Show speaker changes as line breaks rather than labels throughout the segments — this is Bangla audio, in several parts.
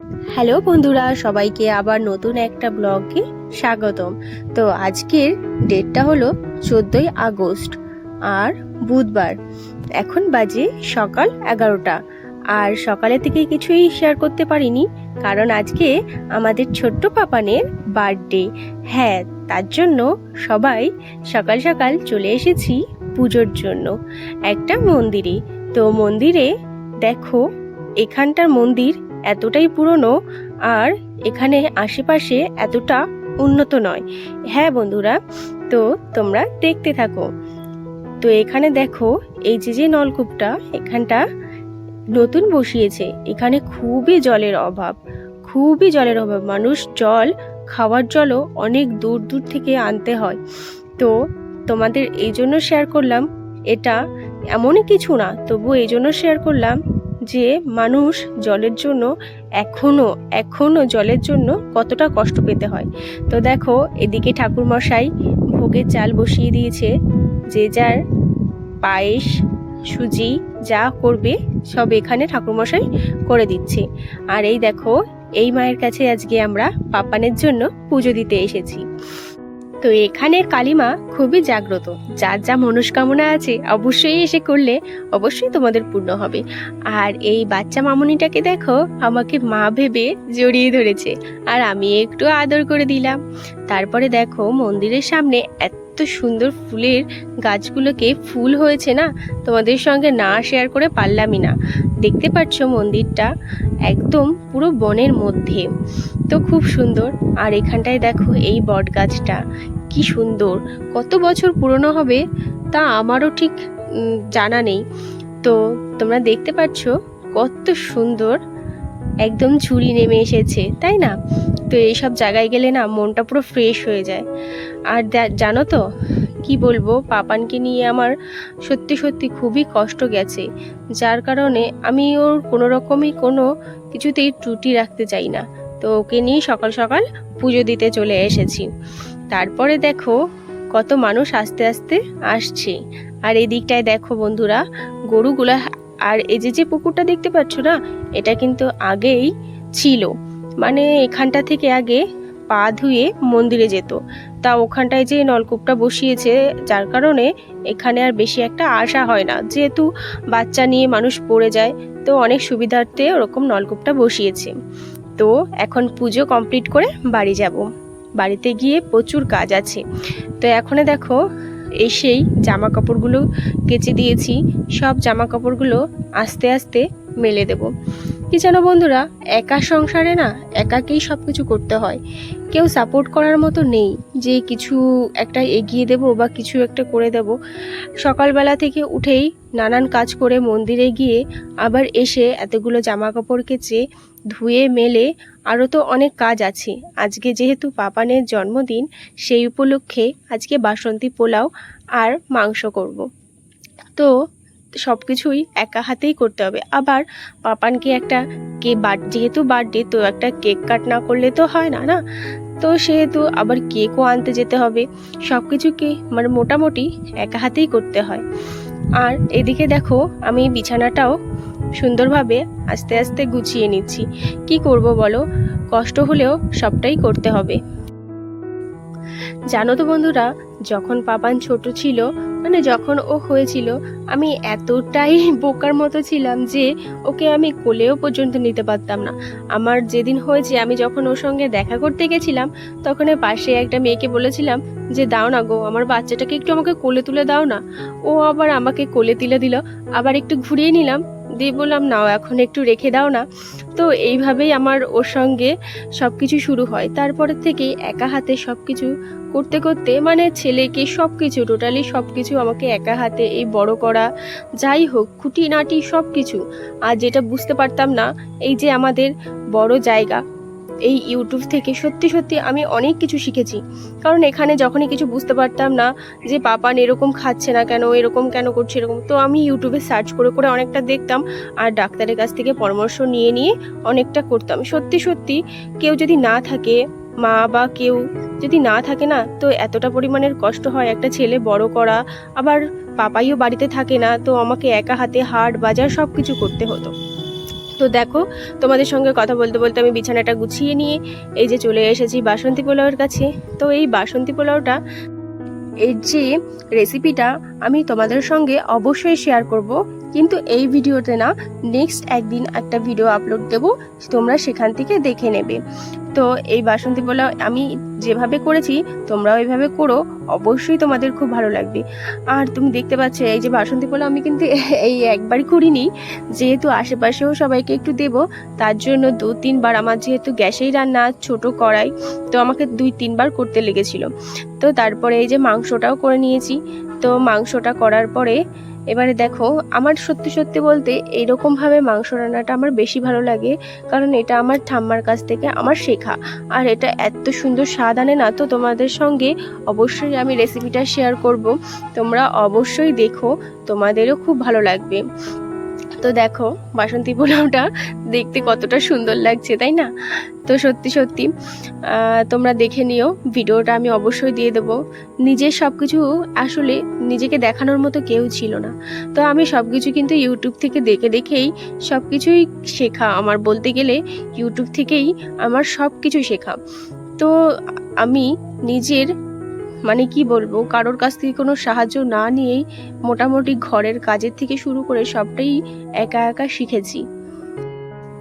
হ্যালো বন্ধুরা, সবাইকে আবার নতুন একটা ব্লগে স্বাগতম। তো আজকের ডেটটা হলো 14ই আগস্ট আর বুধবার। এখন বাজে সকাল 11টা। আর সকালে থেকে কিছুই শেয়ার করতে পারিনি, কারণ আজকে আমাদের ছোট্ট পাপানের বার্থডে। হ্যাঁ, তার জন্য সবাই সকাল সকাল চলে এসেছি পুজোর জন্য একটা মন্দিরে। তো মন্দিরে দেখো, এখানটার মন্দির এতটাই পুরনো আর এখানে আশেপাশে এতটা উন্নত নয়। হ্যাঁ বন্ধুরা, তো তোমরা দেখতে থাকো। তো এখানে দেখো, এই যে নলকূপটা এখানটা নতুন বসিয়েছে। এখানে খুবই জলের অভাব, খুবই জলের অভাব। মানুষ জল, খাওয়ার জলও অনেক দূর দূর থেকে আনতে হয়। তো তোমাদের এই জন্য শেয়ার করলাম। এটা এমনই কিছু না, তবু এই জন্য শেয়ার করলাম যে মানুষ জলের জন্য এখনো জলের জন্য কতটা কষ্ট পেতে হয়। তো দেখো, এদিকে ঠাকুরমশাই ভোগের চাল বসিয়ে দিয়েছে। যে যার পায়েস, সুজি যা করবে সব এখানে ঠাকুরমশাই করে দিচ্ছে। আর এই দেখো, এই মায়ের কাছে আজকে আমরা পাপানের জন্য পুজো দিতে এসেছি। তো এখানের কালিমা খুবই জাগ্রত। যার যা মনস্কামনা আছে অবশ্যই এসে করলে অবশ্যই তোমাদের পূর্ণ হবে। আর এই বাচ্চা মামুনিটাকে দেখো, আমাকে মা ভেবে জড়িয়ে ধরেছে, আর আমি একটু আদর করে দিলাম। তারপরে দেখো, মন্দিরের সামনে এত সুন্দর ফুলের গাছগুলোকে ফুল হয়েছে না, তোমাদের সঙ্গে না শেয়ার করে পারলামই না। দেখতে পাচ্ছ মন্দিরটা একদম পুরো বনের মধ্যে, তো খুব সুন্দর। আর এখানটায় দেখো, এই বট গাছটা কি সুন্দর, কত বছর পুরনো হবে তা আমারও ঠিক জানা নেই। তো তোমরা দেখতে পাচ্ছ কত সুন্দর, একদম ঝুড়ি নেমে এসেছে, তাই না? তো এইসব জায়গায় গেলে না মনটা পুরো ফ্রেশ হয়ে যায়। আর জানো তো কি বলবো, পাপানকে নিয়ে আমার সত্যি সত্যি খুবই কষ্ট গেছে, যার কারণে আমি ওর কোনো রকমই কোনো কিছুতেই ত্রুটি রাখতে চাই না। তো ওকে নিয়ে সকাল সকাল পুজো দিতে চলে এসেছি। তারপরে দেখো, কত মানুষ আস্তে আস্তে আসছে। আর এই দিকটায় দেখো বন্ধুরা, গরুগুলা। আর এই যে পুকুরটা দেখতে পাচ্ছ না, এটা কিন্তু আগেই ছিল। মানে এখানটা থেকে আগে পা ধুয়ে মন্দিরে যেত। তা ওখানটায় যে নলকূপটা বসিয়েছে, যার কারণে এখানে আর বেশি একটা আসা হয় না, যেহেতু বাচ্চা নিয়ে মানুষ পড়ে যায়। তো অনেক সুবিধার্থে ওরকম নলকূপটা বসিয়েছে। তো এখন পুজো কমপ্লিট করে বাড়ি যাব। বাড়িতে গিয়ে প্রচুর কাজ আছে। তো এখন দেখো, এসেই জামা কাপড়গুলো কেচে দিয়েছি। সব জামা কাপড়গুলো আস্তে আস্তে মেলে দেব। কি জানো বন্ধুরা, একা সংসারে না একাকেই সব কিছু করতে হয়। কেউ সাপোর্ট করার মতো নেই যে কিছু একটা এগিয়ে দেব বা কিছু একটা করে দেব। সকালবেলা থেকে উঠেই নানান কাজ করে মন্দিরে গিয়ে আবার এসে এতগুলো জামা কাপড় কেচে ধুয়ে মেলে আরও তো অনেক কাজ আছে। আজকে যেহেতু পাপানের জন্মদিন, সেই উপলক্ষে আজকে বাসন্তী পোলাও আর মাংস করব। তো সব কিছুই একা হাতেই করতে হবে। আবার পাপানকে একটা যেহেতু বার্থডে, তো একটা কেক কাট না করলে তো হয় না না। তো সেহেতু আবার কেকও আনতে যেতে হবে। সব কিছুকে মানে মোটামুটি একা হাতেই করতে হয়। আর এদিকে দেখো, আমি বিছানাটাও সুন্দরভাবে আস্তে আস্তে গুছিয়ে নিচ্ছি। কি করব বলো, কষ্ট হলেও সবটাই করতে হবে। জানো তো বন্ধুরা, যখন পাপান ছোট ছিল, মানে যখন ও হয়েছিল, আমি এতটাই বোকার মতো ছিলাম যে ওকে আমি কোলেও পর্যন্ত নিতে পারতাম না। আমার যেদিন হয়েছে, আমি যখন ওর সঙ্গে দেখা করতে গেছিলাম, তখন পাশে একটা মেয়েকে বলেছিলাম যে দাও না গো, আমার বাচ্চাটাকে একটু আমাকে কোলে তুলে দাও না। ও আবার আমাকে কোলে তুলে দিল, আবার একটু ঘুরিয়ে নিলাম, দিয়ে বললাম নাও এখন একটু রেখে দাও না। তো এইভাবেই আমার ওর সঙ্গে সব কিছু শুরু হয়। তারপরের থেকেই একা হাতে সব কিছু করতে করতে, মানে ছেলেকে সব কিছু টোটালি সব কিছু আমাকে একা হাতে এই বড় করা, যাই হোক খুঁটিনাটি সব কিছু। আর যেটা বুঝতে পারতাম না, এই যে আমাদের বড় জায়গা, এই ইউটিউব থেকে সত্যি সত্যি আমি অনেক কিছু শিখেছি। কারণ এখানে যখনই কিছু বুঝতে পারতাম না যে পাপান এরকম খাচ্ছে না কেন, এরকম কেন করছে এরকম, তো আমি ইউটিউবে সার্চ করে করে অনেকটা দেখতাম, আর ডাক্তারের কাছ থেকে পরামর্শ নিয়ে নিয়ে অনেকটা করতাম। সত্যি সত্যি কেউ যদি না থাকে, মা বা কেউ যদি না থাকে না, তো এতটা পরিমাণের কষ্ট হয় একটা ছেলে বড় করা। আবার পাপাইও বাড়িতে থাকে না, তো আমাকে একা হাতে হাট বাজার সব কিছু করতে হতো। তো দেখো, তোমাদের সঙ্গে কথা বলতে বলতে আমি বিছানাটা গুছিয়ে নিয়ে এই যে চলে এসেছি বাসন্তী পোলাওয়ের কাছে। তো এই বাসন্তী পোলাওটা এর যে রেসিপিটা আমি তোমাদের সঙ্গে অবশ্যই শেয়ার করব, কিন্তু এই ভিডিওতে না, নেক্সট একদিন একটা ভিডিও আপলোড দেব, তোমরা সেখান থেকে দেখে নেবে। তো এই বাসন্তী পোলাও আমি যেভাবে করেছি তোমরাও এইভাবে করো, অবশ্যই তোমাদের খুব ভালো লাগবে। আর তুমি দেখতে পাচ্ছ এই যে বাসন্তী পোলাও আমি কিন্তু এই একবারই করিনি, যেহেতু আশেপাশেও সবাইকে একটু দেব, তার জন্য 2-3 বার, আমার যেহেতু গ্যাসেই রান্না, ছোট কড়াই, তো আমাকে 2-3 বার করতে লেগেছিল। তো তারপরে এই যে মাংসটাও করে নিয়েছি। তো মাংসটা করার পরে এবারে দেখো, আমার সত্যি সত্যি বলতে এইরকমভাবে মাংস রান্নাটা আমার বেশি ভালো লাগে, কারণ এটা আমার ঠাম্মার কাছ থেকে আমার শেখা। আর এটা এত সুন্দর স্বাদ আনে না, তো তোমাদের সঙ্গে অবশ্যই আমি রেসিপিটা শেয়ার করব, তোমরা অবশ্যই দেখো, তোমাদেরও খুব ভালো লাগবে। তো দেখো বাসন্তী পোলাওটা দেখতে কতটা সুন্দর লাগছে, তাই না? তো সত্যি সত্যি তোমরা দেখে নিও, ভিডিওটা আমি অবশ্যই দিয়ে দেবো। নিজের সব কিছু আসলে নিজেকে দেখানোর মতো কেউ ছিল না, তো আমি সব কিছু কিন্তু ইউটিউব থেকে দেখে দেখেই সব কিছুই শেখা। আমার বলতে গেলে ইউটিউব থেকেই আমার সব কিছু শেখা। তো আমি নিজের মানে কি বলবো, কারোর কাছ থেকে কোনো সাহায্য না নিয়েই মোটামুটি ঘরের কাজের থেকে শুরু করে সবটাই একা একা শিখেছি।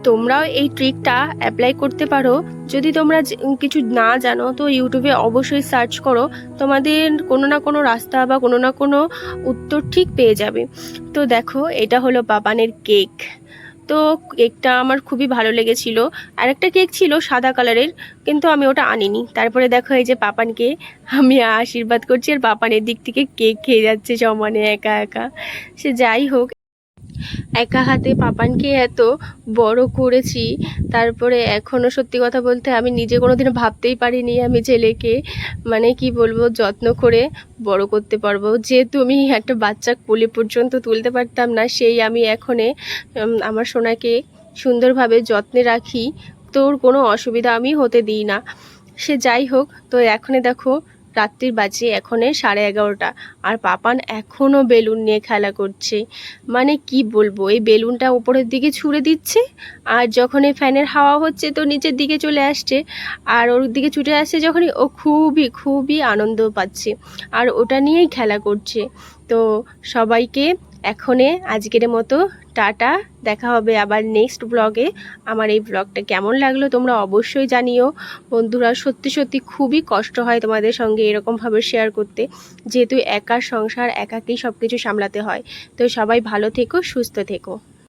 তোমরাও এই ট্রিকটা অ্যাপ্লাই করতে পারো। যদি তোমরা কিছু না জানো তো ইউটিউবে অবশ্যই সার্চ করো, তোমাদের কোনো না কোনো রাস্তা বা কোনো না কোনো উত্তর ঠিক পেয়ে যাবে। তো দেখো, এটা হলো পাপানের কেক। তো কেকটা আমার খুবই ভালো লেগেছিল। আর একটা কেক ছিল সাদা কালারের, কিন্তু আমি ওটা আনিনি। তারপরে দেখো এই যে পাপানকে আমি আশীর্বাদ করছি, আর পাপানের দিক থেকে কেক খেয়ে যাচ্ছে সমানে একা একা। সে যাই হোক, একা হাতে পাপানকে এত বড় করেছি, তারপরে এখনও সত্যি কথা বলতে আমি নিজে কোনোদিনও ভাবতেই পারিনি আমি ছেলেকে মানে কি বলবো যত্ন করে বড় করতে পারবো। যেহেতু আমি একটা বাচ্চা কোলে পর্যন্ত তুলতে পারতাম না, সেই আমি এখনে আমার সোনাকে সুন্দরভাবে যত্নে রাখি, তোর কোনো অসুবিধা আমি হতে দিই না। সে যাই হোক, তো এখনে দেখো রাত্রির বাজে এখনে 11:30, আর পাপান এখনও বেলুন নিয়ে খেলা করছে। মানে কি বলবো, এই বেলুনটা উপরের দিকে ছুঁড়ে দিচ্ছে, আর যখন এই ফ্যানের হাওয়া হচ্ছে তো নিচের দিকে চলে আসছে, আর ওর দিকে ছুটে আসছে যখনই, ও খুবই খুবই আনন্দ পাচ্ছে আর ওটা নিয়েই খেলা করছে। তো সবাইকে এখনে আজকের মতো টাটা, দেখা হবে আবার নেক্সট ব্লগে। আমার এই ব্লগটা কেমন লাগলো তোমরা অবশ্যই জানিও বন্ধুরা। সত্যি সত্যি খুবই কষ্ট হয় তোমাদের সঙ্গে এরকমভাবে শেয়ার করতে, যেহেতু একার সংসার একাকেই সব কিছু সামলাতে হয়। তো সবাই ভালো থেকো, সুস্থ থেকো।